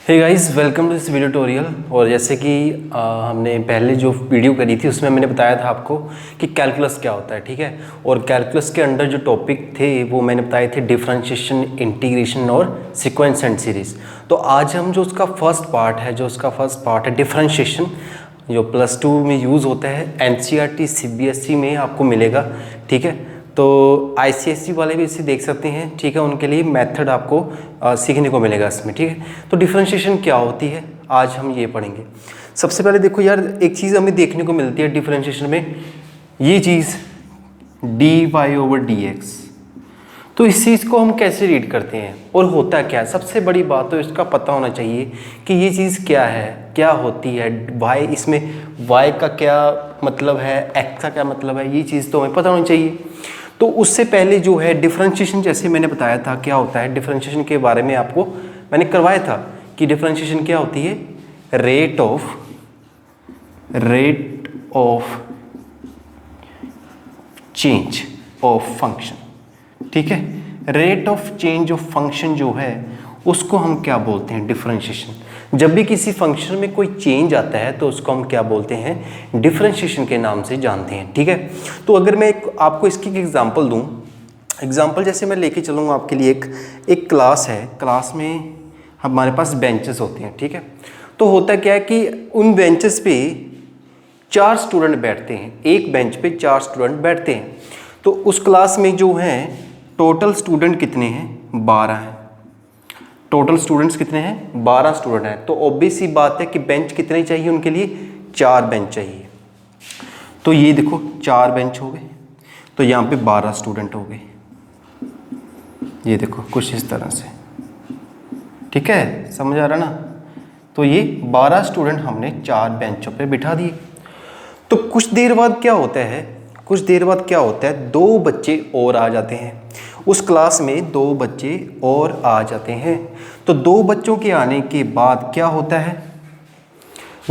Hey guys, welcome to this video tutorial. और जैसे कि हमने पहले जो वीडियो करी थी उसमें मैंने बताया था आपको कि कैलकुलस क्या होता है, ठीक है। और कैलकुलस के अंडर जो टॉपिक थे वो मैंने बताए थे डिफरेंशिएशन, इंटीग्रेशन और सीक्वेंस एंड सीरीज। तो आज हम जो उसका फर्स्ट पार्ट है डिफरेंशिएशन, जो +2 में यूज़ होता है, एनसीईआरटी सीबीएसई में आपको मिलेगा, ठीक है। तो आईसीएसई वाले भी इसे देख सकते हैं, ठीक है। उनके लिए मेथड आपको सीखने को मिलेगा इसमें, ठीक है। तो डिफरेंशिएशन क्या होती है आज हम ये पढ़ेंगे। सबसे पहले देखो यार, एक चीज़ हमें देखने को मिलती है डिफरेंशिएशन में, ये चीज़ dy/dx। तो इस चीज़ को हम कैसे रीड करते हैं और होता क्या है। सबसे बड़ी बात तो इसका पता होना चाहिए कि ये चीज़ क्या है, क्या होती है, y इसमें y का क्या मतलब है, x का क्या मतलब है, ये चीज़ तो हमें पता होनी चाहिए। तो उससे पहले जो है डिफरेंशिएशन, जैसे मैंने बताया था क्या होता है डिफरेंशिएशन के बारे में आपको मैंने करवाया था कि डिफरेंशिएशन क्या होती है, rate of change of function, ठीक है। Rate of change of function जो है उसको हम क्या बोलते हैं, डिफरेंशिएशन। जब भी किसी फंक्शन में कोई चेंज आता है तो उसको हम क्या बोलते हैं, डिफरेंशिएशन के नाम से जानते हैं, ठीक है। तो अगर मैं आपको इसकी एग्जांपल दूं, एग्जांपल जैसे मैं लेके चलूँगा आपके लिए, एक क्लास है, क्लास में हमारे पास बेंचेस होते हैं, ठीक है। तो होता क्या है कि उन बेंचेस पे 4 स्टूडेंट बैठते हैं, एक बेंच पे 4 स्टूडेंट बैठते हैं। तो उस क्लास में जो हैं टोटल स्टूडेंट कितने हैं, 12 हैं। टोटल स्टूडेंट्स कितने हैं, 12 स्टूडेंट हैं। तो ऑब्वियस सी बात है कि बेंच कितने चाहिए उनके लिए, 4 बेंच चाहिए। तो ये देखो 4 बेंच हो गए, तो यहाँ पे 12 स्टूडेंट हो गए। ये देखो कुछ इस तरह से, ठीक है, समझ आ रहा ना। तो ये 12 स्टूडेंट हमने 4 बेंचों पे बिठा दिए। तो कुछ देर बाद क्या होता है, 2 बच्चे और आ जाते हैं उस क्लास में, 2 बच्चे और आ जाते हैं। तो 2 बच्चों के आने के बाद क्या होता है,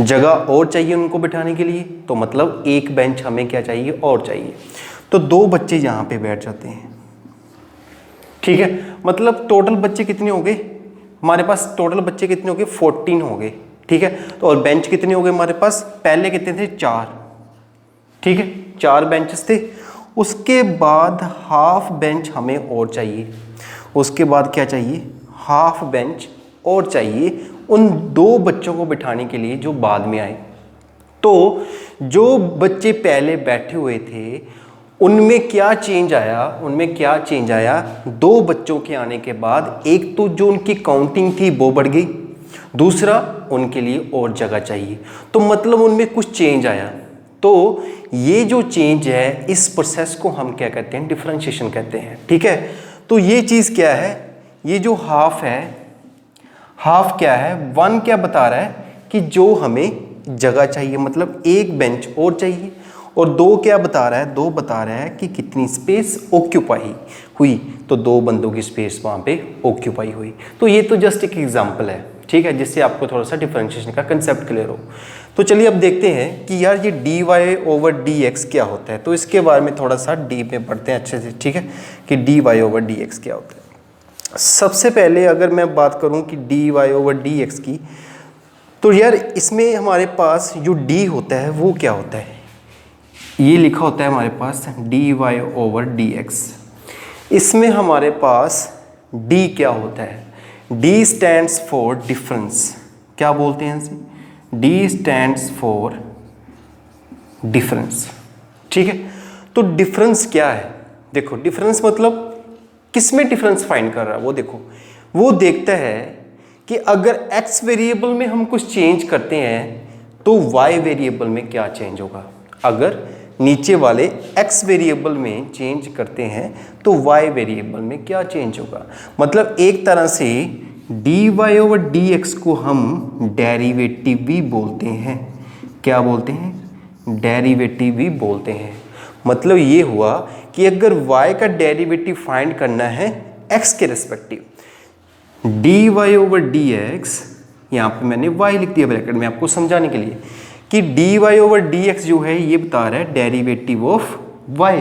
जगह और चाहिए उनको बिठाने के लिए, तो मतलब एक बेंच हमें क्या चाहिए, और चाहिए। तो 2 बच्चे यहाँ पे बैठ जाते हैं, ठीक है। मतलब टोटल बच्चे कितने हो गए हमारे पास, टोटल बच्चे कितने हो गए, 14 हो गए, ठीक है। तो और बेंच कितने हो गए हमारे पास, पहले कितने थे, 4, ठीक है, 4 बेंचेस थे। उसके बाद हाफ बेंच हमें और चाहिए, उसके बाद क्या चाहिए, हाफ बेंच और चाहिए उन 2 बच्चों को बिठाने के लिए जो बाद में आए। तो जो बच्चे पहले बैठे हुए थे उनमें क्या चेंज आया, 2 बच्चों के आने के बाद एक तो जो उनकी काउंटिंग थी वो बढ़ गई, दूसरा उनके लिए और जगह चाहिए। तो मतलब उनमें कुछ चेंज आया। तो ये जो चेंज है, इस प्रोसेस को हम क्या कहते हैं, डिफरेंशिएशन कहते हैं, ठीक है। तो ये चीज़ क्या है, ये जो हाफ है, हाफ क्या है, 1 क्या बता रहा है कि जो हमें जगह चाहिए, मतलब एक बेंच और चाहिए। और 2 क्या बता रहा है, 2 बता रहा है कि कितनी स्पेस ऑक्यूपाई हुई, तो 2 बंदों की स्पेस वहाँ पे ऑक्यूपाई हुई। तो ये तो जस्ट एक एग्जांपल है, ठीक है, जिससे आपको थोड़ा सा डिफरेंशिएशन का कंसेप्ट क्लियर हो। तो चलिए अब देखते हैं कि यार ये dy/dx क्या होता है। तो इसके बारे में थोड़ा सा डीप में पढ़ते हैं अच्छे से, ठीक है, कि dy/dx क्या होता है। सबसे पहले अगर मैं बात करूं कि dy/dx की, तो यार इसमें हमारे पास जो d होता है वो क्या होता है, ये लिखा होता है हमारे पास dy/dx। इसमें हमारे पास d क्या होता है, d स्टैंड्स फॉर डिफरेंस। क्या बोलते हैं इसे, d स्टैंड्स फॉर डिफरेंस, ठीक है। तो डिफरेंस क्या है, देखो डिफरेंस मतलब किस में डिफरेंस फाइंड कर रहा है, वो देखो, वो देखता है कि अगर x वेरिएबल में हम कुछ चेंज करते हैं तो y वेरिएबल में क्या चेंज होगा। अगर नीचे वाले x वेरिएबल में चेंज करते हैं तो y वेरिएबल में क्या चेंज होगा। मतलब एक तरह से dy/dx को हम डेरिवेटिव भी बोलते हैं। क्या बोलते हैं, डेरिवेटिव भी बोलते हैं। मतलब ये हुआ कि अगर y का डेरिवेटिव फाइंड करना है x के रिस्पेक्टिव, dy/dx, यहाँ पे मैंने y लिख दिया ब्रैकेट में आपको समझाने के लिए, कि dy/dx जो है ये बता रहा है डेरिवेटिव ऑफ y।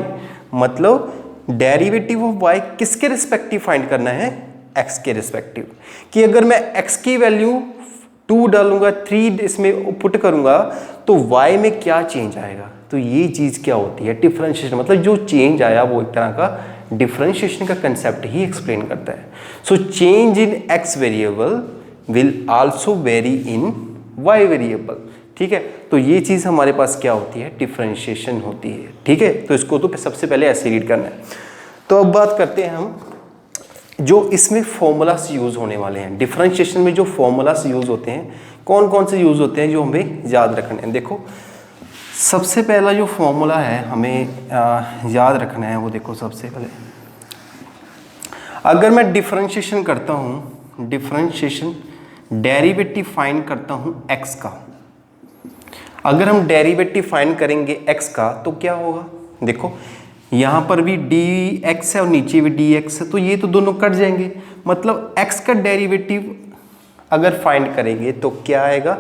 मतलब डेरिवेटिव ऑफ y किसके रिस्पेक्टिव फाइंड करना है, x के रिस्पेक्टिव, कि अगर मैं x की वैल्यू 2 डालूंगा, 3 इसमें पुट करूंगा तो y में क्या चेंज आएगा, तो ये चीज़ क्या होती है डिफरेंशिएशन, मतलब जो चेंज आया वो एक तरह का डिफरेंशिएशन का कंसेप्ट ही एक्सप्लेन करता है। So change in x variable will also very in y variable, ठीक है। तो ये चीज़ हमारे पास क्या होती है, डिफरेंशिएशन होती है, ठीक है। तो इसको तो सबसे पहले ऐसे रीड करना है। तो अब बात करते हैं हम जो इसमें फॉर्मूलास यूज़ होने वाले हैं। डिफरेंशिएशन में जो फॉर्मूलास यूज़ होते हैं कौन कौन से यूज़ होते हैं जो हमें याद रखने हैं। देखो सबसे पहला जो फॉर्मूला है हमें याद रखना है वो देखो, सबसे पहले अगर मैं डिफरेंशिएशन करता हूँ, डिफरेंशिएशन डेरिवेटिव फाइंड करता हूँ x का, अगर हम डेरिवेटिव फाइंड करेंगे x का तो क्या होगा, देखो यहाँ पर भी dx है और नीचे भी dx है, तो ये तो दोनों कट जाएंगे, मतलब x का डेरिवेटिव अगर फाइंड करेंगे तो क्या आएगा,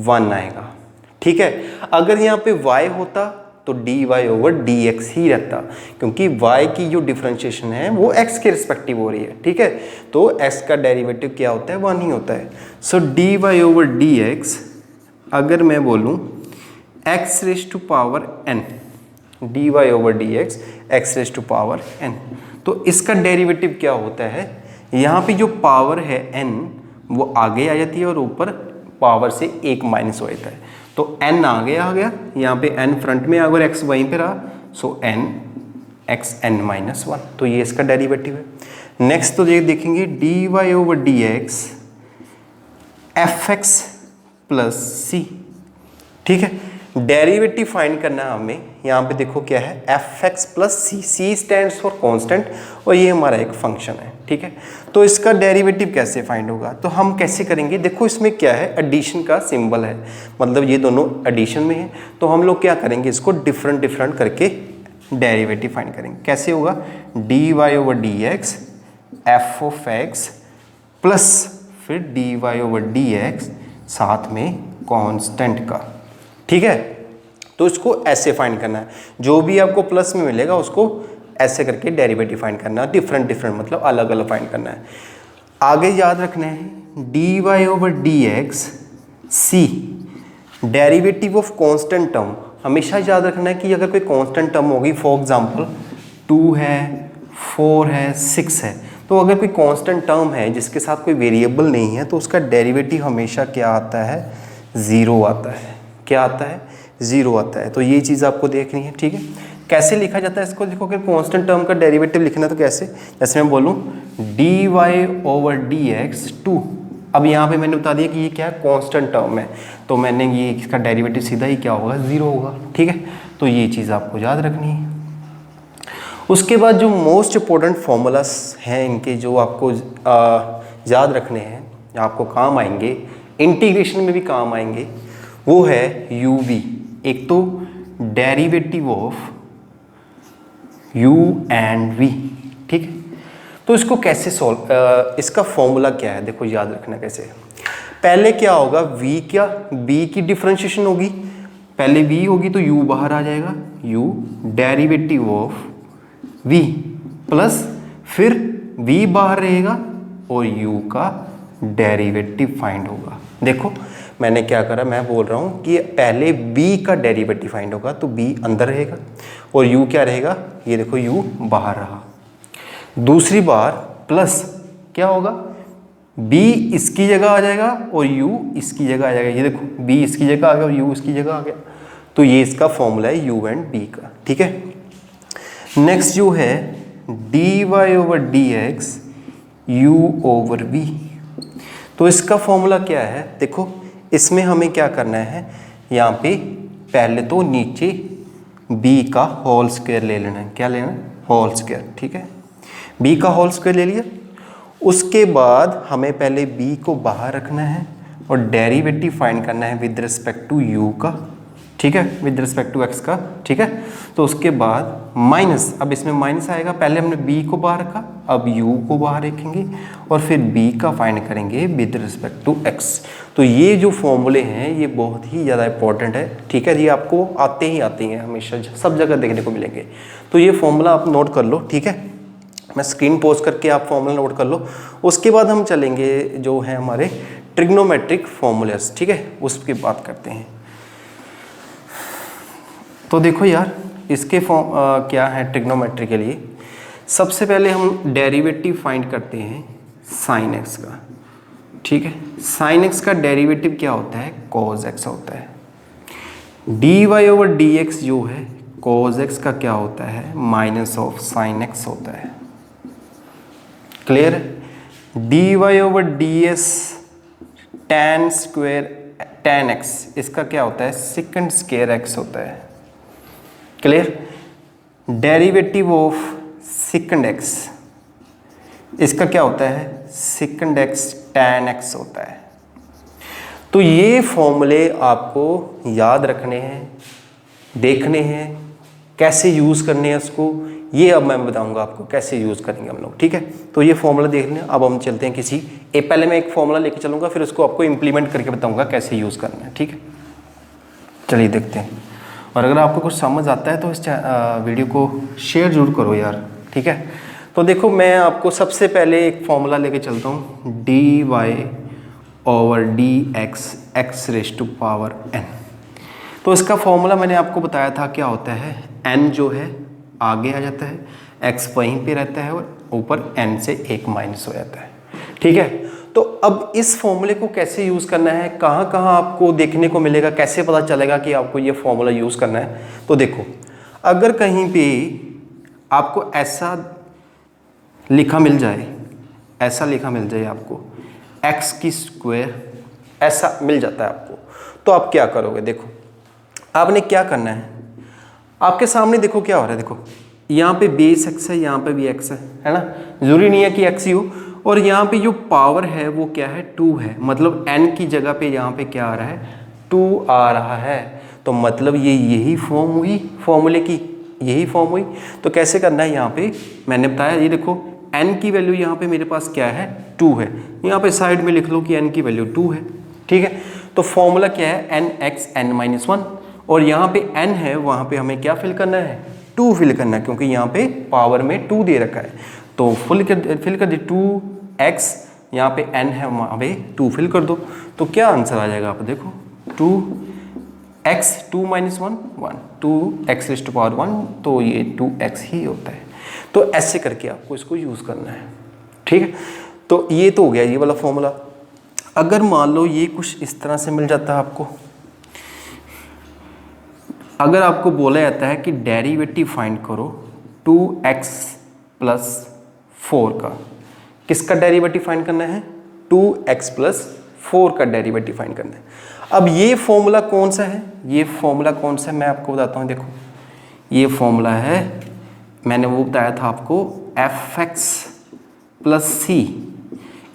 1 आएगा, ठीक है। अगर यहाँ पे y होता तो dy ओवर dx ही रहता, क्योंकि y की जो डिफरेंशिएशन है वो x के रिस्पेक्टिव हो रही है, ठीक है। तो x का डेरिवेटिव क्या होता है, 1 ही होता है। सो dy ओवर dx अगर मैं बोलूँ x raise to power n, dy over dx x raise to power n, तो इसका डेरिवेटिव क्या होता है, यहाँ पे जो पावर है n वो आगे आ जाती है और ऊपर पावर से 1 माइनस हो जाता है, तो n आगे आ गया, यहाँ पे n फ्रंट में अगर x वहीं पे रहा, सो n x n माइनस 1, तो ये इसका डेरिवेटिव है। नेक्स्ट तो ये देखेंगे dy over dx fx plus c, ठीक है। डेरिवेटिव फाइंड करना है हमें, यहाँ पे देखो क्या है fx plus c, c stands for constant और ये हमारा एक फंक्शन है, ठीक है। तो इसका डेरिवेटिव कैसे फाइंड होगा, तो हम कैसे करेंगे, देखो इसमें क्या है एडिशन का सिंबल है, मतलब ये दोनों एडिशन में है, तो हम लोग क्या करेंगे इसको डिफरेंट डिफरेंट करके डेरिवेटिव फाइंड करेंगे। कैसे होगा, dy over dx f of x plus फिर dy ओवर dx साथ में कांस्टेंट का, ठीक है। तो इसको ऐसे फाइंड करना है, जो भी आपको प्लस में मिलेगा उसको ऐसे करके डेरिवेटिव फाइंड करना है, डिफरेंट डिफरेंट मतलब अलग अलग फाइंड करना है। आगे याद रखना है dy over dx c derivative of constant term, हमेशा याद रखना है कि अगर कोई कांस्टेंट टर्म होगी, फॉर एग्जांपल 2 है, 4 है, 6 है, तो अगर कोई कांस्टेंट टर्म है जिसके साथ कोई वेरिएबल नहीं है तो उसका डेरिवेटिव हमेशा क्या आता है, 0 आता है। क्या आता है, 0 आता है। तो ये चीज़ आपको देखनी है, ठीक है। कैसे लिखा जाता है इसको, देखो अगर कांस्टेंट टर्म का डेरिवेटिव लिखना तो कैसे, जैसे मैं बोलूँ dy ओवर dx 2, अब यहाँ पे मैंने बता दिया कि ये क्या है कांस्टेंट टर्म है, तो मैंने ये इसका डेरिवेटिव सीधा ही क्या होगा, 0 होगा, ठीक है। तो ये चीज़ आपको याद रखनी है। उसके बाद जो मोस्ट इम्पोर्टेंट फॉर्मूलास हैं इनके, जो आपको याद रखने हैं, आपको काम आएंगे, इंटीग्रेशन में भी काम आएंगे, वो है uv, एक तो derivative of u and v, ठीक है। तो इसको कैसे सॉल्व, इसका फॉर्मूला क्या है, देखो याद रखना कैसे। पहले क्या होगा, v की डिफरेंशिएशन होगी, पहले v होगी तो u बाहर आ जाएगा, u derivative of v plus फिर v बाहर रहेगा और u का डेरिवेटिव फाइंड होगा। देखो मैंने क्या करा, मैं बोल रहा हूँ कि पहले b का डेरिवेटिव फाइंड होगा तो b अंदर रहेगा और u क्या रहेगा, ये देखो u बाहर रहा। दूसरी बार प्लस क्या होगा, b इसकी जगह आ जाएगा और u इसकी जगह आ जाएगा, ये देखो b इसकी जगह आ गया और u इसकी जगह आ गया, तो ये इसका फॉर्मूला है u एंड b का, ठीक है। नेक्स्ट जो है dy over dx u over v, तो इसका फॉर्मूला क्या है, देखो इसमें हमें क्या करना है, यहाँ पे पहले तो नीचे b का होल स्क्वायर ले लेना है, क्या लेना है, होल स्क्वायर, ठीक है। b का होल स्क्वायर ले लिया, उसके बाद हमें पहले b को बाहर रखना है और डेरिवेटिव फाइंड करना है विद रिस्पेक्ट टू u का, ठीक है, विद रिस्पेक्ट टू x का, ठीक है। तो उसके बाद माइनस, अब इसमें माइनस आएगा, पहले हमने b को बाहर रखा, अब u को बाहर रखेंगे और फिर b का फाइंड करेंगे विद रिस्पेक्ट टू x। तो ये जो फॉर्मूले हैं ये बहुत ही ज़्यादा इंपॉर्टेंट है, ठीक है। ये आपको आते हैं हमेशा, सब जगह देखने को मिलेंगे, तो ये फॉर्मूला आप नोट कर लो, ठीक है। मैं स्क्रीन पॉज करके आप फॉर्मूला नोट कर लो। उसके बाद हम चलेंगे जो है हमारे ट्रिग्नोमेट्रिक फॉर्मूलास, ठीक है, उसकी बात करते हैं। तो देखो यार, इसके क्या है ट्रिग्नोमेट्री के लिए, सबसे पहले हम डेरिवेटिव फाइंड करते हैं साइन एक्स का, ठीक है। साइन एक्स का डेरिवेटिव क्या होता है, कॉज एक्स होता है। D Y over D X जो है कॉज एक्स का क्या होता है, माइनस ऑफ साइन एक्स होता है। क्लियर है। D Y over D S tan square tan X, इसका क्या होता है, सेकंड स्क्वायर एक्स होता है। Clear. Derivative of second X, इसका क्या होता है, सेकंड एक्स tan एक्स होता है। तो ये फॉर्मूले आपको याद रखने हैं, देखने हैं, कैसे यूज़ करने हैं उसको, ये अब मैं बताऊंगा आपको कैसे यूज़ करेंगे हम लोग, ठीक है। तो ये फॉर्मूला देख लें। अब हम चलते हैं किसी पहले मैं एक फॉर्मूला लेके चलूँगा, फिर उसको आपको इम्प्लीमेंट करके बताऊंगा कैसे यूज़ करना है, ठीक है। चलिए देखते हैं। और अगर आपको कुछ समझ आता है तो इस वीडियो को शेयर जरूर करो यार, ठीक है। तो देखो, मैं आपको सबसे पहले एक फॉर्मूला लेके चलता हूँ, D Y over D X X raise to power N. तो इसका फॉर्मूला मैंने आपको बताया था क्या होता है, एन जो है आगे आ जाता है, एक्स वहीं पे रहता है और ऊपर एन से एक माइनस हो जाता है, ठीक है। तो अब इस फॉर्मूले को कैसे यूज़ करना है, कहाँ कहाँ आपको देखने को मिलेगा, कैसे पता चलेगा कि आपको ये फॉर्मूला यूज़ करना है। तो देखो, अगर कहीं पे आपको ऐसा लिखा मिल जाए, ऐसा लिखा मिल जाए आपको एक्स की स्क्वायर, ऐसा मिल जाता है आपको, तो आप क्या करोगे। देखो, आपने क्या करना है, आपके सामने देखो क्या हो रहा है, देखो यहाँ पे बेस एक्स है, यहाँ पे भी एक्स है ना, जरूरी नहीं है कि एक्स ही हो। और यहाँ पे जो पावर है वो क्या है, 2 है, मतलब n की जगह पे यहाँ पे क्या आ रहा है, 2 आ रहा है। तो मतलब ये यही फॉर्म हुई फॉर्मूले की, यही फॉर्म हुई। तो कैसे करना है, यहाँ पे मैंने बताया, ये देखो n की वैल्यू यहाँ पे मेरे पास क्या है, 2 है। यहाँ पे साइड में लिख लो कि n की वैल्यू 2 है, ठीक है। तो फॉर्मूला क्या है, एन एक्स एन माइनस 1, और यहाँ पे n है, वहाँ पे हमें क्या फिल करना है, 2 फिल करना है, क्योंकि यहाँ पे पावर में 2 दे रखा है। तो फिल कर दे 2x, यहाँ पे n है, वहाँ पे 2 फिल कर दो। तो क्या आंसर आ जाएगा, आप देखो 2x 2 minus 1 1, 2x raise to power 1, तो ये 2x ही होता है। तो ऐसे करके आपको इसको यूज़ करना है, ठीक है। तो ये तो हो गया ये वाला फॉर्मूला। अगर मान लो ये कुछ इस तरह से मिल जाता है आपको, अगर आपको बोला जाता है कि डेरिवेटिव फाइंड करो 2x प्लस 4 का, किसका डेरिवेटिव फाइंड करना है, 2x प्लस 4 का डेरिवेटिव फाइंड करना है। अब ये फॉर्मूला कौन सा है, ये फॉर्मूला कौन सा है मैं आपको बताता हूँ। देखो, ये फॉर्मूला है, मैंने वो बताया था आपको, fx प्लस सी,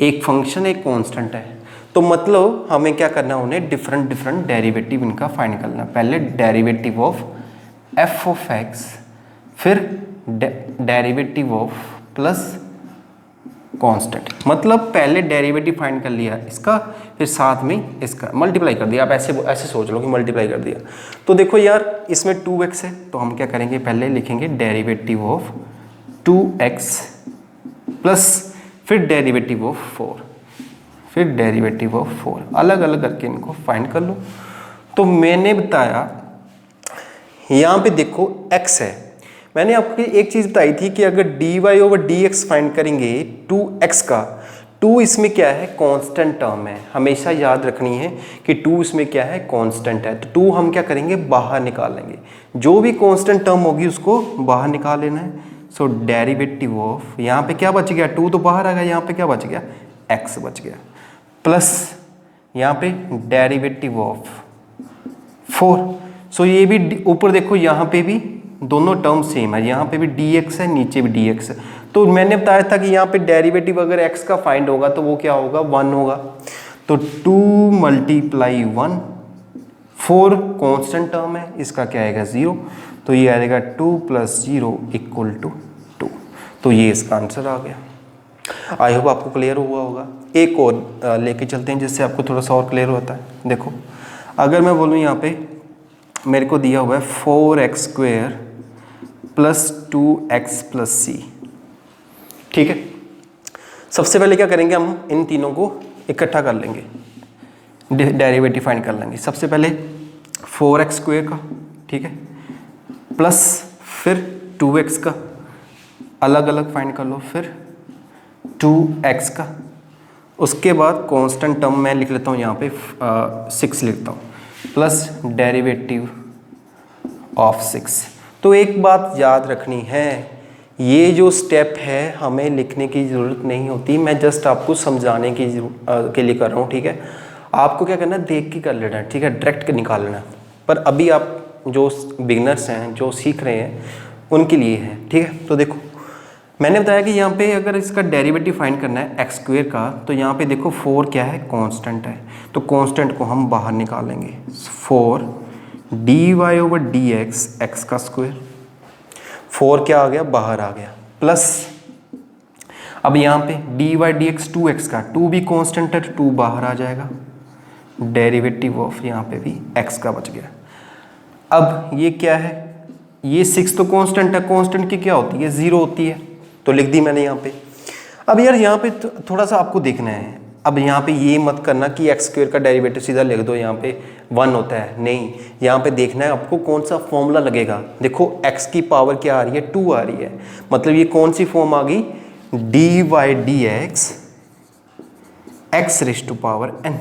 एक फंक्शन एक कांस्टेंट है। तो मतलब हमें क्या करना है, उन्हें डिफरेंट डिफरेंट डेरिवेटिव इनका फाइंड करना। पहले derivative of F of x, फिर डेरिवेटिव ऑफ प्लस कांस्टेंट। मतलब पहले डेरिवेटिव फाइंड कर लिया इसका, फिर साथ में इसका मल्टीप्लाई कर दिया। आप ऐसे सोच लो कि मल्टीप्लाई कर दिया। तो देखो यार, इसमें 2x है, तो हम क्या करेंगे, पहले लिखेंगे डेरिवेटिव ऑफ 2x प्लस फिर डेरिवेटिव ऑफ 4, फिर डेरिवेटिव ऑफ 4, अलग अलग करके इनको फाइंड कर लो। तो मैंने बताया यहाँ पे देखो x है, मैंने आपको एक चीज़ बताई थी कि अगर D Y over D X find करेंगे 2x का, 2 इसमें क्या है, कांस्टेंट टर्म है। हमेशा याद रखनी है कि 2 इसमें क्या है, कांस्टेंट है। तो 2 हम क्या करेंगे, बाहर निकाल लेंगे, जो भी कांस्टेंट टर्म होगी उसको बाहर निकाल लेना है। सो डेरिवेटिव ऑफ, यहाँ पे क्या बच गया, 2 तो बाहर आ गया, यहाँ पे क्या बच गया, x बच गया, प्लस यहाँ पे डेरिवेटिव ऑफ 4। सो ये भी ऊपर देखो, यहाँ पे भी दोनों टर्म सेम है, यहाँ पे भी dx है, नीचे भी dx है। तो मैंने बताया था कि यहाँ पे डेरिवेटिव अगर x का फाइंड होगा तो वो क्या होगा, 1 होगा। तो 2 मल्टीप्लाई 1, 4 कांस्टेंट टर्म है, इसका क्या आएगा, 0। तो ये आएगा 2 प्लस 0 इक्वल टू 2। तो ये इसका आंसर आ गया। आई होप आपको क्लियर हुआ होगा। एक और लेके चलते हैं जिससे आपको थोड़ा सा और क्लियर होता है। देखो, अगर मैं बोलूँ यहाँ पे मेरे को दिया हुआ है 4x square plus 2x plus सी, ठीक है, सबसे पहले क्या करेंगे, हम इन तीनों को इकट्ठा कर लेंगे, डेरिवेटिव फाइंड कर लेंगे। सबसे पहले 4x² का, ठीक है, प्लस फिर 2x का अलग अलग फाइंड कर लो, फिर 2x का, उसके बाद कांस्टेंट टर्म मैं लिख लेता हूँ यहाँ पे 6 लिखता हूँ, प्लस डेरिवेटिव ऑफ 6। तो एक बात याद रखनी है, ये जो स्टेप है हमें लिखने की ज़रूरत नहीं होती, मैं जस्ट आपको समझाने की के लिए कर रहा हूँ, ठीक है। आपको क्या करना है, देख के कर लेना है, ठीक है, डायरेक्ट निकाल लेना है। पर अभी आप जो बिगनर्स हैं, जो सीख रहे हैं, उनके लिए है, ठीक है। तो देखो मैंने बताया कि यहाँ पे अगर इसका डेरिवेटिव फाइंड करना है x² का, तो यहाँ पे देखो 4 क्या है, कांस्टेंट है, तो कांस्टेंट को हम बाहर निकालेंगे। 4 dy/dx x का स्क्वायर, 4 क्या आ गया, बाहर आ गया, प्लस अब यहाँ पे dy/dx 2x का, 2 भी कांस्टेंट है, 2 बाहर आ जाएगा, डेरिवेटिव ऑफ यहाँ पे भी x का बच गया। अब ये क्या है, ये 6 तो कांस्टेंट है, कांस्टेंट की क्या होती है, 0 होती है, तो लिख दी मैंने यहाँ पे। अब यार यहाँ पे थोड़ा सा आपको देखना है, अब यहाँ पे ये मत करना कि x² का डेरिवेटिव सीधा लिख दो, यहाँ पे 1 होता है, नहीं, यहाँ पे देखना है आपको कौन सा फॉर्मूला लगेगा। देखो x की पावर क्या आ रही है, 2 आ रही है, मतलब ये कौन सी फॉर्म आ गई, dy/dx x⁻n,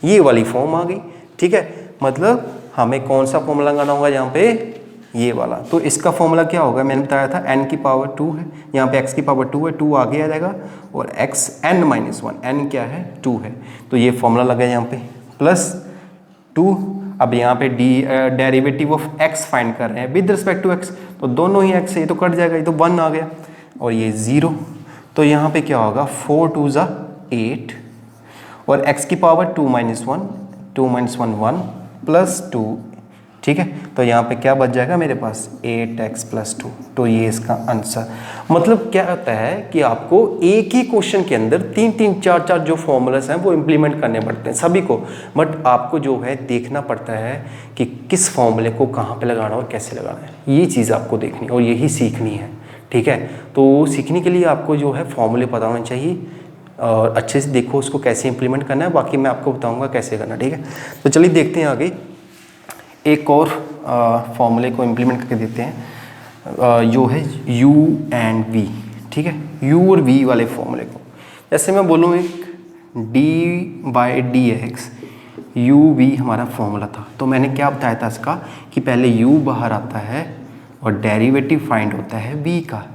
ये वाली फॉर्म आ गई, ठीक है। मतलब हमें कौन सा फॉर्मूला लगाना होगा यहाँ पे, ये वाला। तो इसका फॉर्मूला क्या होगा, मैंने बताया था n की पावर 2 है, यहाँ पे x की पावर 2 है, 2 आगे आ जाएगा, और xn-1, n क्या है, 2 है, तो ये फॉर्मूला लगा यहाँ पे, प्लस 2। अब यहाँ पे डेरिवेटिव ऑफ x फाइंड कर रहे हैं विद रिस्पेक्ट टू x, तो दोनों ही x है, ये तो कट जाएगा, ये तो 1 आ गया, और ये 0, तो यहाँ पे क्या होगा, 4 2 = 8, और x की पावर 2 - 1, 2 - 1 1 प्लस 2, ठीक है। तो यहाँ पे क्या बच जाएगा मेरे पास, 8x + 2, तो ये इसका आंसर। मतलब क्या होता है कि आपको एक ही क्वेश्चन के अंदर 3-3 4-4 जो फॉर्मूलास हैं वो इम्प्लीमेंट करने पड़ते हैं सभी को, बट आपको जो है देखना पड़ता है कि किस फॉर्मूले को कहाँ पे लगाना और कैसे लगाना है, ये चीज़ आपको देखनी और यही सीखनी है, ठीक है। तो सीखने के लिए आपको जो है फॉर्मूले पता होने चाहिए, और अच्छे से देखो उसको कैसे इंप्लीमेंट करना है, बाकी मैं आपको बताऊँगा कैसे करना, ठीक है। तो चलिए देखते हैं आगे, एक और फॉर्मूले को इम्प्लीमेंट करके देते हैं, जो है u एंड v, ठीक है, u और v वाले फॉर्मूले को। जैसे मैं बोलूँ एक dy/dx uv हमारा फॉर्मूला था, तो मैंने क्या बताया था इसका कि पहले u बाहर आता है और डेरिवेटिव फाइंड होता है v का,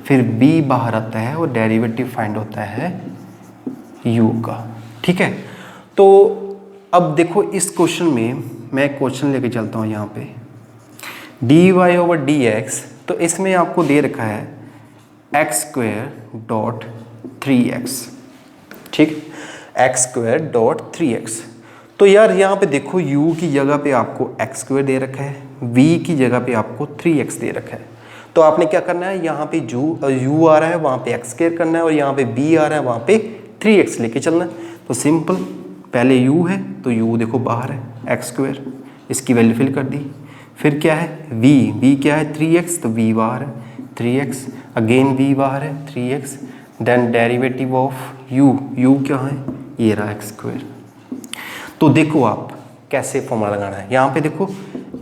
फिर v बाहर आता है और डेरिवेटिव फाइंड होता है u का, ठीक है। तो अब देखो इस क्वेश्चन में मैं क्वेश्चन लेके चलता हूँ यहाँ पे, dy/dx, तो इसमें आपको दे रखा है x² डॉट 3x, ठीक, x² डॉट 3x। तो यार यहाँ पे देखो u की जगह पे आपको x² दे रखा है, v की जगह पे आपको 3x दे रखा है, तो आपने क्या करना है, यहाँ पे u आ रहा है वहाँ पे x² करना है, और यहाँ पे v आ रहा है वहाँ पे 3x लेके चलना है। तो सिंपल, पहले u है तो u देखो बाहर है, x², इसकी वैल्यू फिल कर दी, फिर क्या है v क्या है 3x, तो v बाहर है 3x, अगेन v बाहर है 3x, then derivative of u क्या है, ये रहा x²। तो देखो आप कैसे फॉर्मूला लगाना है, यहाँ पे देखो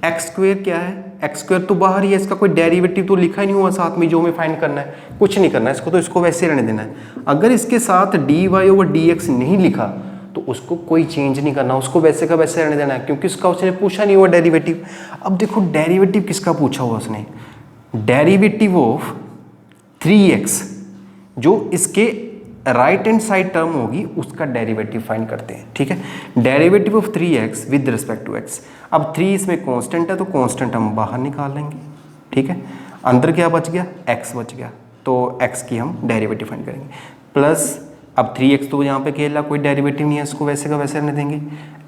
x² क्या है, x² तो बाहर ही है, इसका कोई डेरिवेटिव तो लिखा ही नहीं हुआ साथ में जो हमें फाइंड करना है, कुछ नहीं करना है इसको, तो इसको वैसे रहने देना है। अगर इसके साथ dy/dx नहीं लिखा तो उसको कोई चेंज नहीं करना, उसको वैसे का वैसे रहने देना है, क्योंकि उसका उसने पूछा नहीं हुआ डेरिवेटिव। अब देखो डेरिवेटिव किसका पूछा हुआ उसने, डेरिवेटिव ऑफ 3x, जो इसके राइट हैंड साइड टर्म होगी उसका डेरिवेटिव फाइंड करते हैं, ठीक है। Derivative of 3x with respect to x, अब 3 इसमें कांस्टेंट है तो कांस्टेंट हम बाहर निकाल लेंगे, ठीक है। अंदर क्या बच गया, x बच गया, तो x की हम डेरिवेटिव फाइंड करेंगे, प्लस अब 3x तो यहाँ पे खेला, कोई डेरिवेटिव नहीं है, इसको वैसे का वैसे रहने देंगे,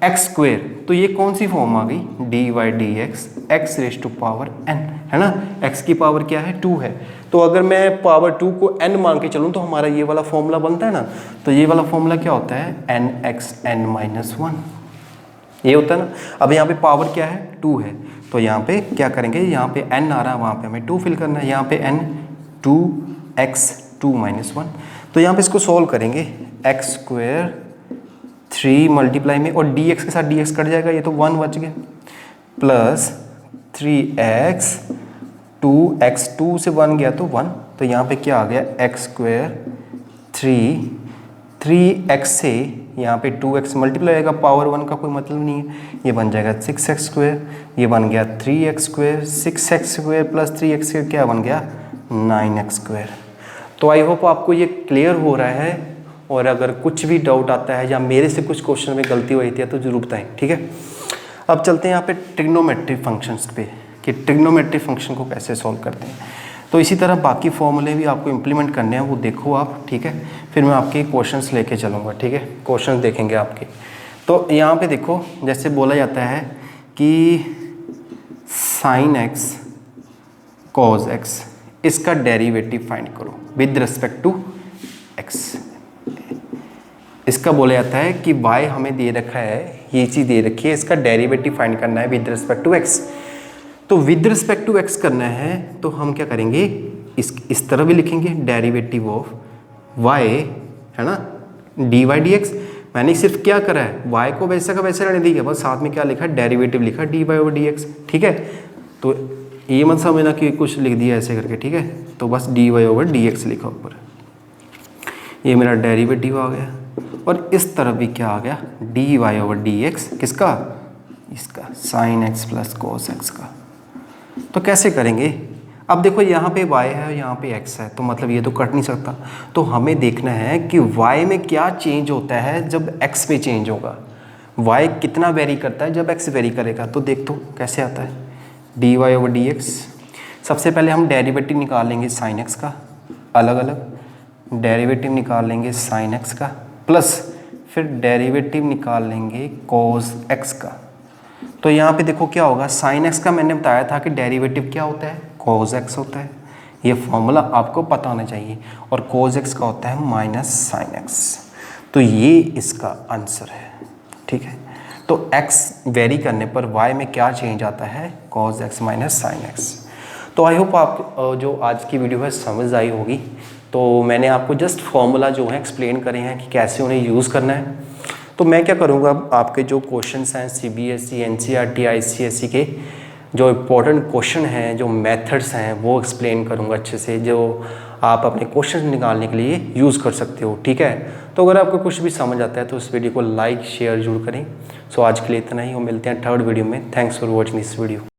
x², तो ये कौन सी फॉर्म आ गई, dy/dx x⁻n, है ना, x की पावर क्या है 2 है, तो अगर मैं पावर 2 को n मान के चलूँ तो हमारा ये वाला फॉर्मूला बनता है ना, तो ये वाला फॉर्मूला क्या होता है, nxn-1, ये होता है ना। अब यहाँ पे पावर क्या है 2 है, तो यहाँ पे क्या करेंगे, यहाँ पे n आ रहा है, वहाँ पे हमें 2 फिल करना है, यहाँ पे n 2x 2 - 1। तो यहाँ पे इसको सॉल्व करेंगे, एक्स स्क्वायर 3 मल्टीप्लाई में, और डी एक्स के साथ डी एक्स कट जाएगा, ये तो 1 बच गया, प्लस 3x 2x 2 से 1 गया तो 1, तो यहाँ पे क्या आ गया, एक्स स्क्वायर 3x से यहाँ पे 2x मल्टीप्लाई आएगा, पावर 1 का कोई मतलब नहीं है, ये बन जाएगा 6x स्क्वायर, ये बन गया 3x square, 6x square plus 3x square क्या बन गया 9x स्क्वायर। तो आई होप आपको ये क्लियर हो रहा है, और अगर कुछ भी डाउट आता है या मेरे से कुछ क्वेश्चन में गलती हुई थी तो जरूर बताएं, ठीक है। अब चलते हैं यहाँ पे ट्रिग्नोमेट्रिक फंक्शंस पे, कि ट्रिग्नोमेट्रिक फंक्शन को कैसे सॉल्व करते हैं। तो इसी तरह बाकी फॉर्मूले भी आपको इम्प्लीमेंट करने हैं, वो देखो आप, ठीक है। फिर मैं आपके क्वेश्चंस लेके चलूँगा, ठीक है, क्वेश्चंस देखेंगे आपके। तो यहाँ पे देखो, जैसे बोला जाता है कि साइन एक्स कॉज एक्स, इसका डेरिवेटिव फाइंड करो विद रिस्पेक्ट टू एक्स। इसका बोला जाता है कि y हमें दे रखा है, ये चीज़ दे रखी है, इसका डेरिवेटिव फाइंड करना है विद रिस्पेक्ट टू x। तो विद रिस्पेक्ट टू x करना है तो हम क्या करेंगे, इस तरह भी लिखेंगे डेरिवेटिव ऑफ y, है ना, dy dx। मैंने सिर्फ क्या करा है, y को वैसा का वैसा रहने दिया, बस साथ में क्या लिखा, डेरिवेटिव लिखा dy/dx, ठीक है। तो ये मत समझना कि कुछ लिख दिया ऐसे करके, ठीक है। तो बस dy/dx लिखा ऊपर, ये मेरा डेरिवेटिव आ गया, और इस तरफ भी क्या आ गया, dy/dx, किसका, इसका sin x plus cos x का। तो कैसे करेंगे, अब देखो यहाँ पे y है और यहाँ पे x है, तो मतलब ये तो कट नहीं सकता। तो हमें देखना है कि y में क्या चेंज होता है जब x पे चेंज होगा, y कितना वेरी करता है जब x वेरी करेगा। तो देख तो कैसे आता है, dy/dx। सबसे पहले हम डेरिवेटिव निकाल लेंगे sin x का, अलग अलग डेरिवेटिव निकाल लेंगे sin x का, प्लस फिर डेरिवेटिव निकाल लेंगे cos x का। तो यहाँ पे देखो क्या होगा, sin x का मैंने बताया था कि डेरिवेटिव क्या होता है, cos x होता है, ये फॉर्मूला आपको पता होना चाहिए, और cos x का होता है माइनस sin x। तो ये इसका आंसर है, ठीक है। तो x वेरी करने पर y में क्या चेंज आता है, cos x minus sin x। तो आई होप आप जो आज की वीडियो है समझ आई होगी। तो मैंने आपको जस्ट फॉर्मूला जो है एक्सप्लेन करे हैं कि कैसे उन्हें यूज़ करना है। तो मैं क्या करूँगा, आपके जो क्वेश्चंस हैं CBSE NCERT ICSE के जो इम्पोर्टेंट क्वेश्चन हैं, जो मेथड्स हैं, वो एक्सप्लेन करूँगा अच्छे से, जो आप अपने क्वेश्चन निकालने के लिए यूज़ कर सकते हो, ठीक है। तो अगर आपको कुछ भी समझ आता है तो इस वीडियो को लाइक शेयर जरूर करें। सो आज के लिए इतना ही, वो मिलते हैं थर्ड वीडियो में। Thanks for watching this video.